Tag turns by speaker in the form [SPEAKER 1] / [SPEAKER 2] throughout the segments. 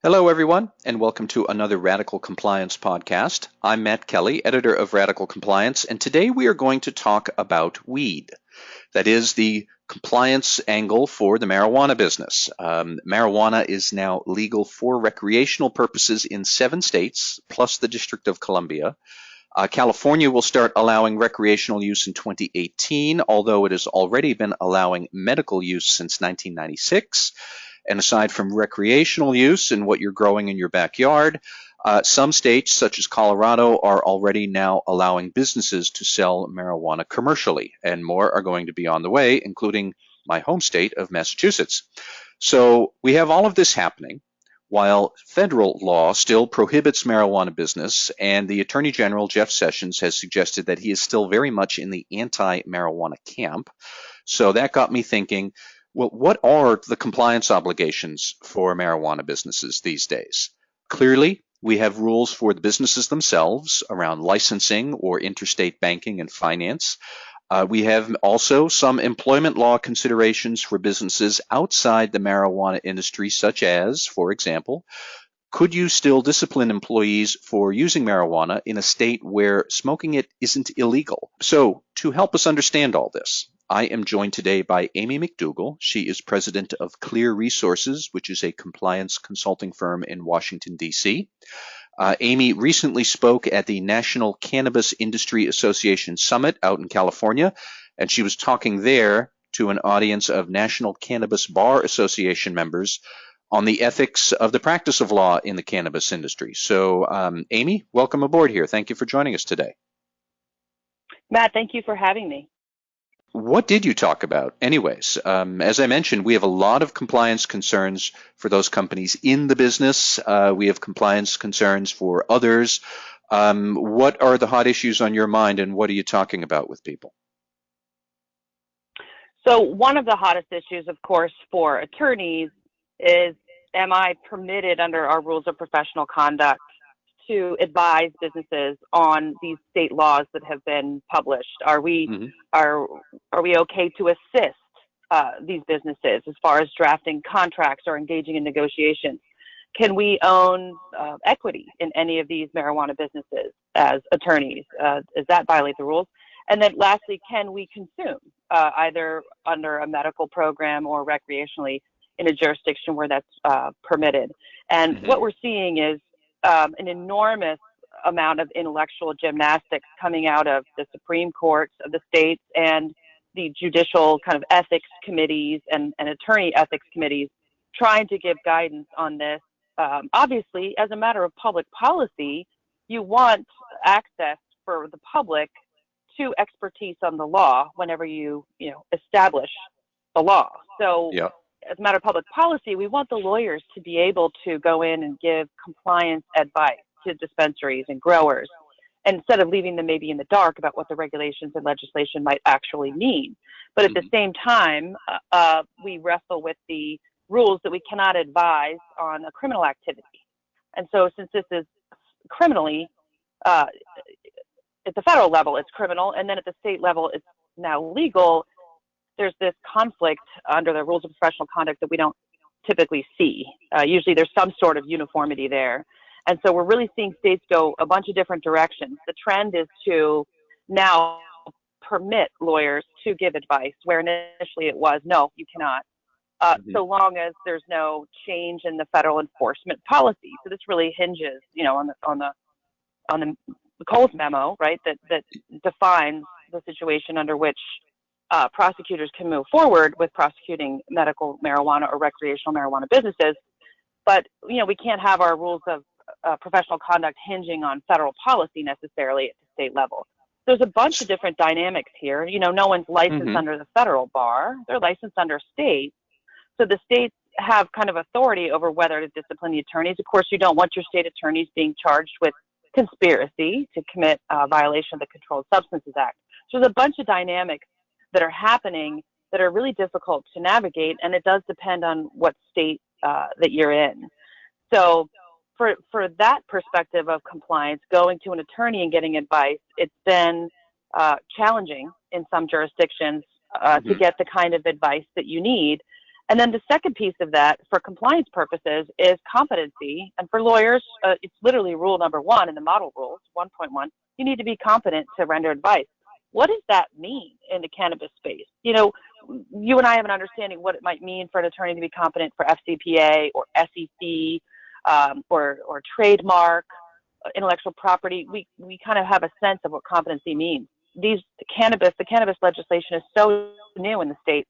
[SPEAKER 1] Hello, everyone, and welcome to another Radical Compliance podcast. I'm Matt Kelly, editor of Radical Compliance, and today we are going to talk about weed. That is the compliance angle for the marijuana business. Marijuana is now legal for recreational purposes in 7 states, plus the District of Columbia. California will start allowing recreational use in 2018, although it has already been allowing medical use since 1996. And aside from recreational use and what you're growing in your backyard, some states, such as Colorado, are already now allowing businesses to sell marijuana commercially, and more are going to be on the way, including my home state of Massachusetts. So we have all of this happening while federal law still prohibits marijuana business, and the Attorney General, Jeff Sessions, has suggested that he is still very much in the anti-marijuana camp. So that got me thinking, well, what are the compliance obligations for marijuana businesses these days? Clearly, we have rules for the businesses themselves around licensing or interstate banking and finance. We have also some employment law considerations for businesses outside the marijuana industry, such as, for example, could you still discipline employees for using marijuana in a state where smoking it isn't illegal? So, to help us understand all this, I am joined today by Amy McDougall. She is president of Clear Resources, which is a compliance consulting firm in Washington, D.C. Amy recently spoke at the National Cannabis Industry Association Summit out in California, and she was talking there to an audience of National Cannabis Bar Association members on the ethics of the practice of law in the cannabis industry. So, Amy, welcome aboard here. Thank you for joining us today.
[SPEAKER 2] Matt, thank you for having me.
[SPEAKER 1] What did you talk about? Anyways, as I mentioned, we have a lot of compliance concerns for those companies in the business. We have compliance concerns for others. What are the hot issues on your mind, and what are you talking about with people?
[SPEAKER 2] So one of the hottest issues, of course, for attorneys is, am I permitted under our rules of professional conduct to advise businesses on these state laws that have been published? Are we okay to assist these businesses as far as drafting contracts or engaging in negotiations? Can we own equity in any of these marijuana businesses as attorneys? Does that violate the rules? And then lastly, can we consume either under a medical program or recreationally in a jurisdiction where that's permitted? And what we're seeing is an enormous amount of intellectual gymnastics coming out of the Supreme Courts of the states and the judicial kind of ethics committees and attorney ethics committees trying to give guidance on this. Obviously, as a matter of public policy, you want access for the public to expertise on the law whenever you establish the law. So as a matter of public policy, we want the lawyers to be able to go in and give compliance advice to dispensaries and growers, instead of leaving them maybe in the dark about what the regulations and legislation might actually mean. But at the same time, we wrestle with the rules that we cannot advise on a criminal activity. And so since this is criminally, at the federal level, it's criminal, and then at the state level, it's now legal, there's this conflict under the rules of professional conduct that we don't typically see. Usually there's some sort of uniformity there. And so we're really seeing states go a bunch of different directions. The trend is to now permit lawyers to give advice, where initially it was, no, you cannot, so long as there's no change in the federal enforcement policy. So this really hinges, on the Coles memo, right, that defines the situation under which prosecutors can move forward with prosecuting medical marijuana or recreational marijuana businesses. But, we can't have our rules of professional conduct hinging on federal policy necessarily at the state level. There's a bunch of different dynamics here. No one's licensed under the federal bar. They're licensed under state. So the states have kind of authority over whether to discipline the attorneys. Of course, you don't want your state attorneys being charged with conspiracy to commit a violation of the Controlled Substances Act. So there's a bunch of dynamics that are happening that are really difficult to navigate, and it does depend on what state that you're in. So for that perspective of compliance, going to an attorney and getting advice, it's been challenging in some jurisdictions to get the kind of advice that you need. And then the second piece of that, for compliance purposes, is competency. And for lawyers, it's literally rule number 1 in the model rules, 1.1. You need to be competent to render advice. What does that mean in the cannabis space? You know, you and I have an understanding what it might mean for an attorney to be competent for FCPA or SEC or trademark, intellectual property. We kind of have a sense of what competency means. The cannabis legislation is so new in the state.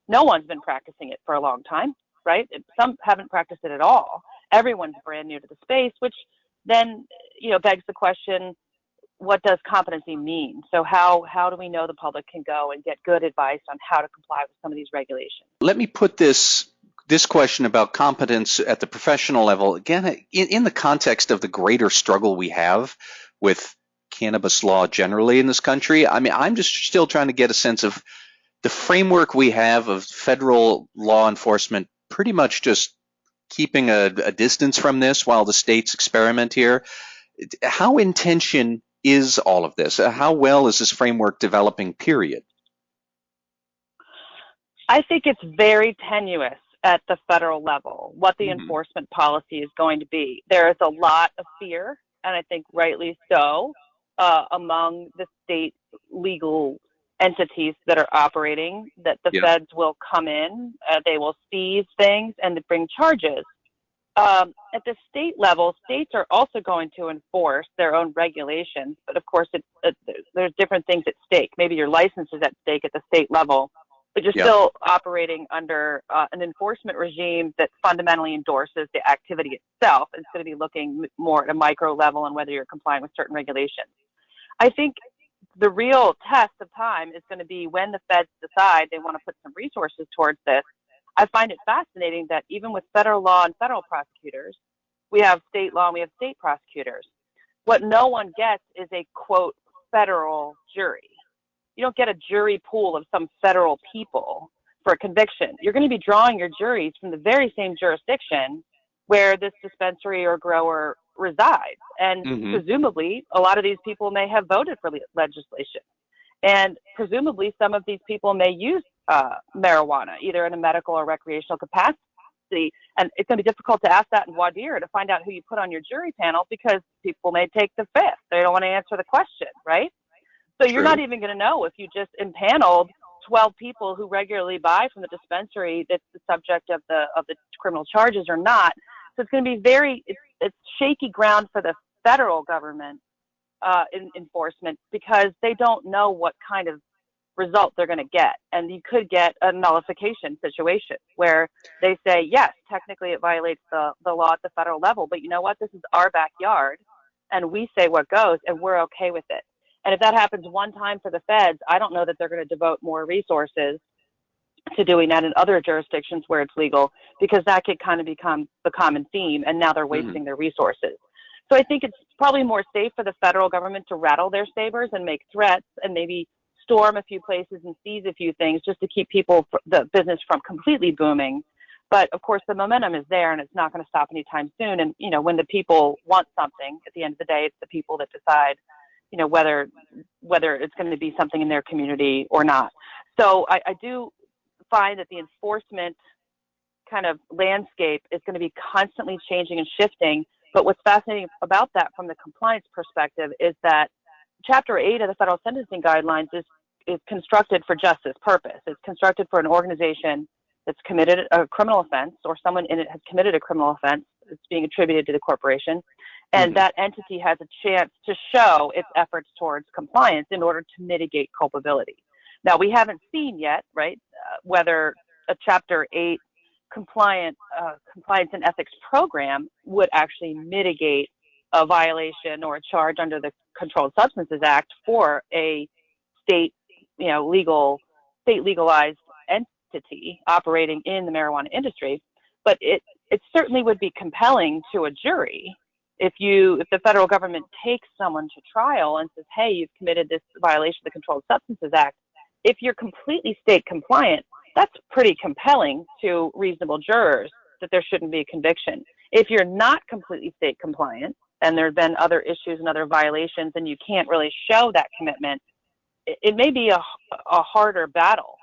[SPEAKER 2] No one's been practicing it for a long time, right? Some haven't practiced it at all. Everyone's brand new to the space, which then, you know, begs the question, what does competency mean? So how do we know the public can go and get good advice on how to comply with some of these regulations?
[SPEAKER 1] Let me put this question about competence at the professional level again in the context of the greater struggle we have with cannabis law generally in this country. I mean, I'm just still trying to get a sense of the framework we have of federal law enforcement pretty much just keeping a distance from this while the states experiment here. How in tension is all of this? How well is this framework developing, period?
[SPEAKER 2] I think it's very tenuous at the federal level, what the enforcement policy is going to be. There is a lot of fear, and I think rightly so, among the state legal entities that are operating, that the feds will come in, they will seize things and bring charges. At the state level, states are also going to enforce their own regulations, but of course there's different things at stake. Maybe your license is at stake at the state level, but you're still operating under an enforcement regime that fundamentally endorses the activity itself. It's going to be looking more at a micro level and whether you're complying with certain regulations. I think the real test of time is going to be when the feds decide they want to put some resources towards this. I find it fascinating that even with federal law and federal prosecutors, we have state law and we have state prosecutors. What no one gets is a, quote, federal jury. You don't get a jury pool of some federal people for a conviction. You're going to be drawing your juries from the very same jurisdiction where this dispensary or grower resides. And presumably, a lot of these people may have voted for legislation. And presumably, some of these people may use marijuana, either in a medical or recreational capacity. And it's going to be difficult to ask that in voir dire to find out who you put on your jury panel because people may take the fifth. They don't want to answer the question, right? So you're not even going to know if you just impaneled 12 people who regularly buy from the dispensary that's the subject of the criminal charges or not. So it's going to be it's shaky ground for the federal government in enforcement because they don't know what kind of result they're going to get. And you could get a nullification situation where they say, yes, technically it violates the law at the federal level, but you know what? This is our backyard and we say what goes and we're okay with it. And if that happens one time for the feds, I don't know that they're going to devote more resources to doing that in other jurisdictions where it's legal, because that could kind of become the common theme, and now they're wasting their resources. So I think it's probably more safe for the federal government to rattle their sabers and make threats and maybe storm a few places and seize a few things just to keep the business from completely booming. But of course, the momentum is there, and it's not going to stop anytime soon. And you know, when the people want something, at the end of the day, it's the people that decide, you know, whether it's going to be something in their community or not. So I do find that the enforcement kind of landscape is going to be constantly changing and shifting. But what's fascinating about that from the compliance perspective is that Chapter 8 of the Federal Sentencing Guidelines is constructed for just this purpose. It's constructed for an organization that's committed a criminal offense, or someone in it has committed a criminal offense that's being attributed to the corporation. And that entity has a chance to show its efforts towards compliance in order to mitigate culpability. Now, we haven't seen yet, right, whether a Chapter 8 compliance and ethics program would actually mitigate a violation or a charge under the Controlled Substances Act for a state legalized entity operating in the marijuana industry. But it certainly would be compelling to a jury if the federal government takes someone to trial and says, hey, you've committed this violation of the Controlled Substances Act. If you're completely state compliant, that's pretty compelling to reasonable jurors that there shouldn't be a conviction. If you're not completely state compliant and there have been other issues and other violations and you can't really show that commitment, it may be a harder battle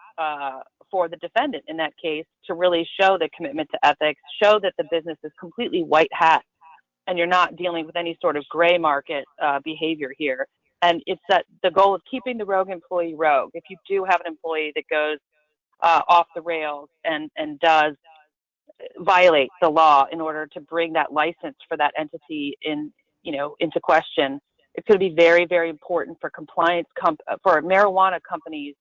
[SPEAKER 2] for the defendant in that case to really show the commitment to ethics, show that the business is completely white hat and you're not dealing with any sort of gray market behavior here. And it's that the goal of keeping the rogue employee rogue. If you do have an employee that goes off the rails and does violate the law in order to bring that license for that entity into question, it's going to be very, very important for for marijuana companies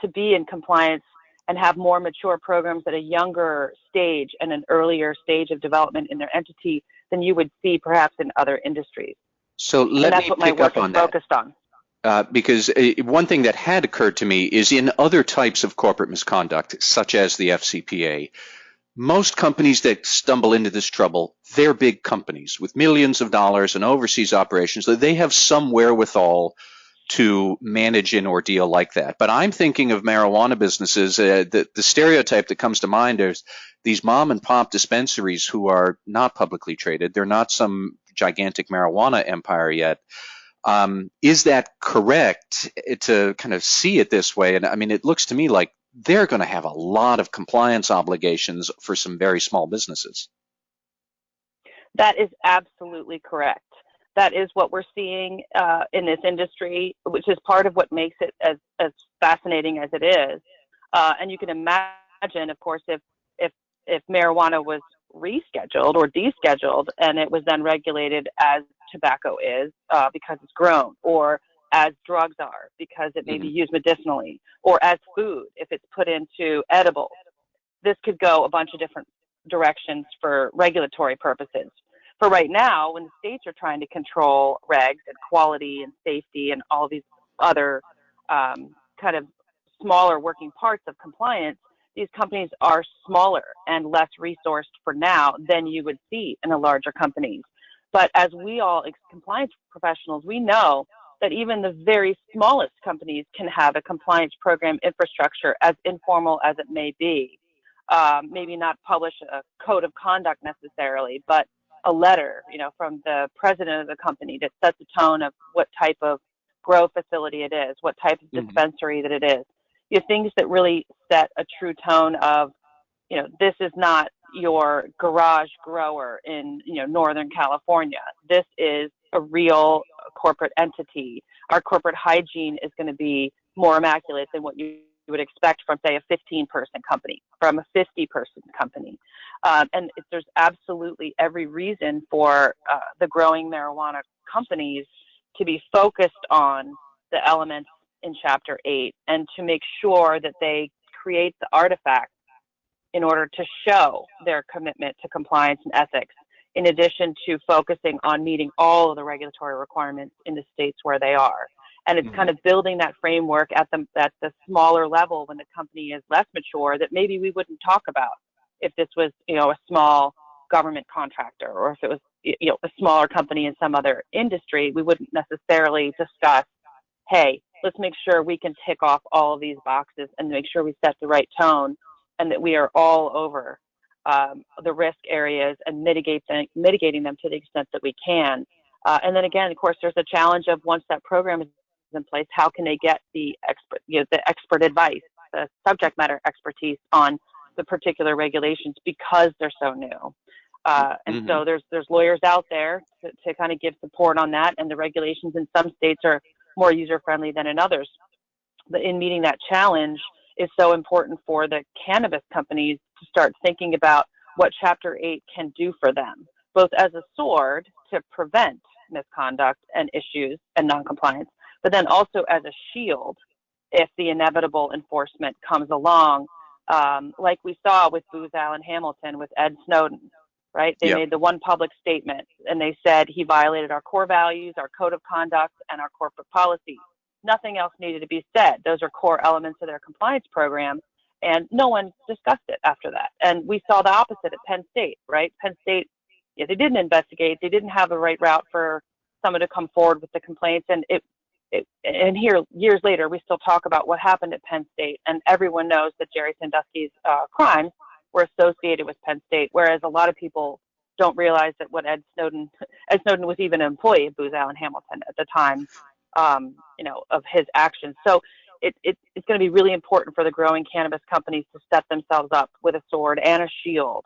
[SPEAKER 2] to be in compliance and have more mature programs at a younger stage and an earlier stage of development in their entity than you would see perhaps in other industries.
[SPEAKER 1] So let me pick up on that.
[SPEAKER 2] Focused on.
[SPEAKER 1] Because one thing that had occurred to me is in other types of corporate misconduct, such as the FCPA, most companies that stumble into this trouble, they're big companies with millions of dollars and overseas operations. So they have some wherewithal to manage an ordeal like that. But I'm thinking of marijuana businesses. The stereotype that comes to mind is these mom and pop dispensaries who are not publicly traded. They're not some gigantic marijuana empire yet. Is that correct to kind of see it this way? And I mean, it looks to me like they're going to have a lot of compliance obligations for some very small businesses.
[SPEAKER 2] That is absolutely correct. That is what we're seeing in this industry, which is part of what makes it as fascinating as it is. And you can imagine, of course, if marijuana was rescheduled or descheduled and it was then regulated as tobacco is because it's grown, or as drugs are because it may be used medicinally, or as food if it's put into edibles. This could go a bunch of different directions for regulatory purposes. For right now, when the states are trying to control regs and quality and safety and all these other kind of smaller working parts of compliance, these companies are smaller and less resourced for now than you would see in the larger companies. But as we all, as compliance professionals, we know that even the very smallest companies can have a compliance program infrastructure, as informal as it may be. Maybe not publish a code of conduct necessarily, but a letter, from the president of the company that sets a tone of what type of grow facility it is, what type of dispensary that it is. Things that really set a true tone of, this is not your garage grower in, Northern California. This is a real corporate entity. Our corporate hygiene is going to be more immaculate than what you would expect from, say, a 15-person company, from a 50-person company. And there's absolutely every reason for the growing marijuana companies to be focused on the elements in Chapter 8 and to make sure that they create the artifacts in order to show their commitment to compliance and ethics, in addition to focusing on meeting all of the regulatory requirements in the states where they are. And it's kind of building that framework at the smaller level when the company is less mature that maybe we wouldn't talk about if this was, a small government contractor, or if it was, a smaller company in some other industry. We wouldn't necessarily discuss, hey, let's make sure we can tick off all of these boxes and make sure we set the right tone and that we are all over the risk areas and mitigating them to the extent that we can. And then again, of course, there's a challenge of once that program is in place, how can they get the expert advice, the subject matter expertise on the particular regulations because they're so new. And so there's lawyers out there to kind of give support on that, and the regulations in some states are more user-friendly than in others. But in meeting that challenge is so important for the cannabis companies to start thinking about what Chapter 8 can do for them, both as a sword to prevent misconduct and issues and noncompliance, but then also as a shield if the inevitable enforcement comes along, like we saw with Booz Allen Hamilton with Ed Snowden, right? They made the one public statement and they said he violated our core values, our code of conduct, and our corporate policy. Nothing else needed to be said. Those are core elements of their compliance program, and no one discussed it after that. And we saw the opposite at Penn State, right? Penn State, they didn't investigate. They didn't have the right route for someone to come forward with the complaints. And and here, years later, we still talk about what happened at Penn State, and everyone knows that Jerry Sandusky's crimes were associated with Penn State, whereas a lot of people don't realize that Ed Snowden was even an employee of Booz Allen Hamilton at the time, of his actions. So it's going to be really important for the growing cannabis companies to set themselves up with a sword and a shield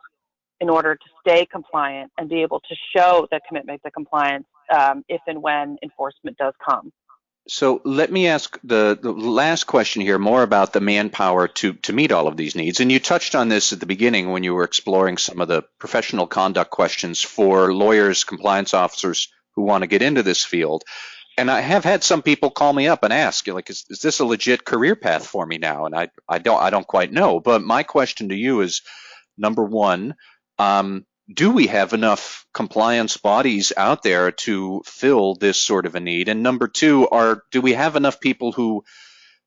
[SPEAKER 2] in order to stay compliant and be able to show the commitment to compliance if and when enforcement does come.
[SPEAKER 1] So let me ask the last question here, more about the manpower to meet all of these needs. And you touched on this at the beginning when you were exploring some of the professional conduct questions for lawyers, compliance officers who want to get into this field. And I have had some people call me up and ask, like, is this a legit career path for me now? And I don't quite know. But my question to you is, number one, do we have enough compliance bodies out there to fill this sort of a need? And number two, do we have enough people who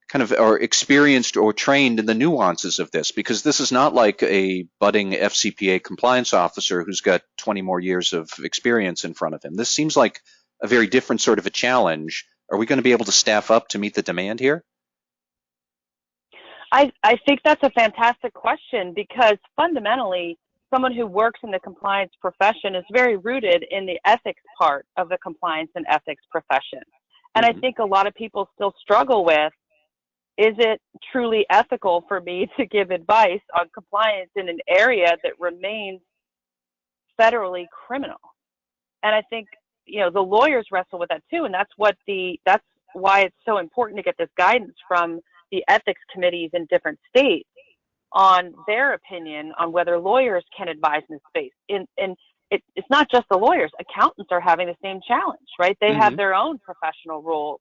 [SPEAKER 1] kind of are experienced or trained in the nuances of this? Because this is not like a budding FCPA compliance officer who's got 20 more years of experience in front of him. This seems like a very different sort of a challenge. Are we going to be able to staff up to meet the demand here?
[SPEAKER 2] I think that's a fantastic question, because fundamentally, someone who works in the compliance profession is very rooted in the ethics part of the compliance and ethics profession. And I think a lot of people still struggle with, is it truly ethical for me to give advice on compliance in an area that remains federally criminal? And I think, the lawyers wrestle with that too. And that's why it's so important to get this guidance from the ethics committees in different states on their opinion on whether lawyers can advise in this space. And it's not just the lawyers. Accountants are having the same challenge, right? They have their own professional rules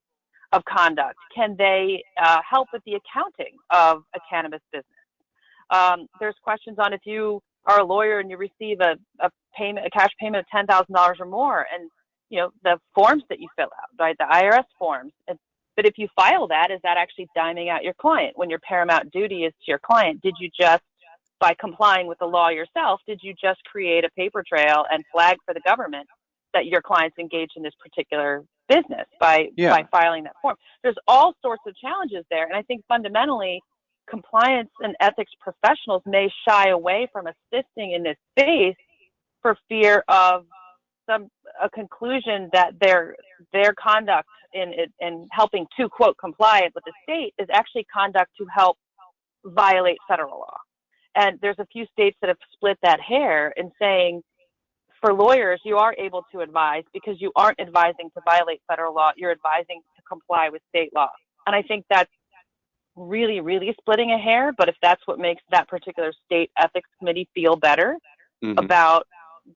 [SPEAKER 2] of conduct. Can they help with the accounting of a cannabis business? There's questions on if you are a lawyer and you receive a cash payment of $10,000 or more, and the forms that you fill out, right? The IRS forms. But if you file that, is that actually diming out your client when your paramount duty is to your client? Did you just, by complying with the law yourself, did you just create a paper trail and flag for the government that your client's engaged in this particular business by filing that form? There's all sorts of challenges there. And I think fundamentally, compliance and ethics professionals may shy away from assisting in this space for fear of a conclusion that their conduct in helping to, quote, comply with the state is actually conduct to help violate federal law. And there's a few states that have split that hair in saying, for lawyers, you are able to advise because you aren't advising to violate federal law, you're advising to comply with state law. And I think that's really, really splitting a hair, but if that's what makes that particular state ethics committee feel better about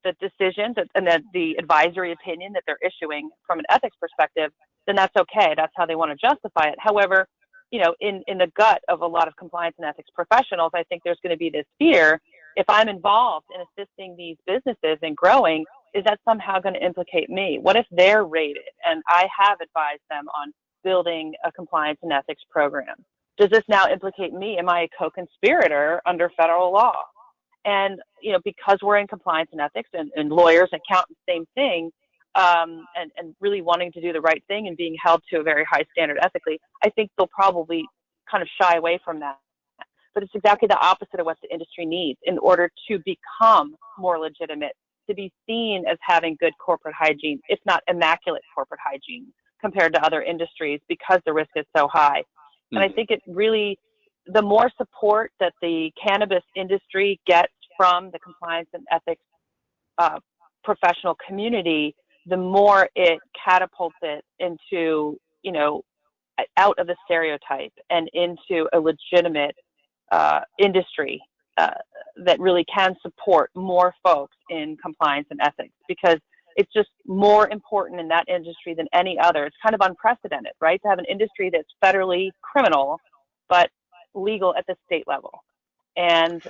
[SPEAKER 2] the decisions and the advisory opinion that they're issuing from an ethics perspective, then that's okay. That's how they want to justify it. However, in the gut of a lot of compliance and ethics professionals, I think there's going to be this fear, if I'm involved in assisting these businesses in growing, is that somehow going to implicate me? What if they're rated and I have advised them on building a compliance and ethics program? Does this now implicate me? Am I a co-conspirator under federal law? And, because we're in compliance and ethics and lawyers, accountants, same thing, and really wanting to do the right thing and being held to a very high standard ethically, I think they'll probably kind of shy away from that. But it's exactly the opposite of what the industry needs in order to become more legitimate, to be seen as having good corporate hygiene, if not immaculate corporate hygiene, compared to other industries because the risk is so high. And I think it really, the more support that the cannabis industry gets from the compliance and ethics professional community, the more it catapults it into, out of the stereotype and into a legitimate industry that really can support more folks in compliance and ethics, because it's just more important in that industry than any other. It's kind of unprecedented, right? To have an industry that's federally criminal, but legal at the state level. And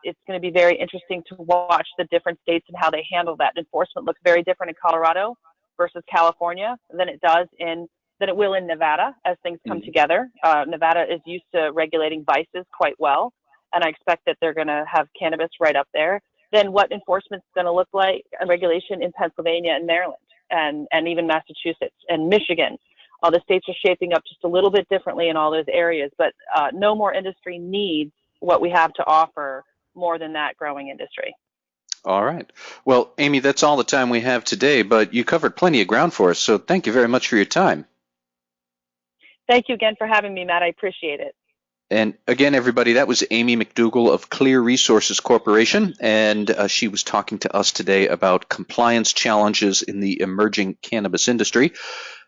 [SPEAKER 2] it's going to be very interesting to watch the different states and how they handle that. Enforcement looks very different in Colorado versus California than it will in Nevada as things come together. Nevada is used to regulating vices quite well, and I expect that they're going to have cannabis right up there. Then what enforcement's going to look like, a regulation in Pennsylvania and Maryland and even Massachusetts and Michigan. All the states are shaping up just a little bit differently in all those areas, but no more industry needs what we have to offer more than that growing industry.
[SPEAKER 1] All right. Well, Amy, that's all the time we have today, but you covered plenty of ground for us, so thank you very much for your time.
[SPEAKER 2] Thank you again for having me, Matt. I appreciate it.
[SPEAKER 1] And again, everybody, that was Amy McDougall of Clear Resources Corporation, and she was talking to us today about compliance challenges in the emerging cannabis industry.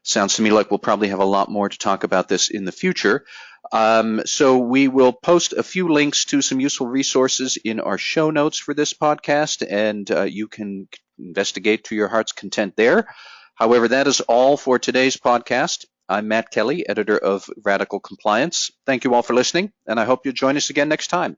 [SPEAKER 1] Sounds to me like we'll probably have a lot more to talk about this in the future. So we will post a few links to some useful resources in our show notes for this podcast, and you can investigate to your heart's content there. However, that is all for today's podcast. I'm Matt Kelly, editor of Radical Compliance. Thank you all for listening, and I hope you'll join us again next time.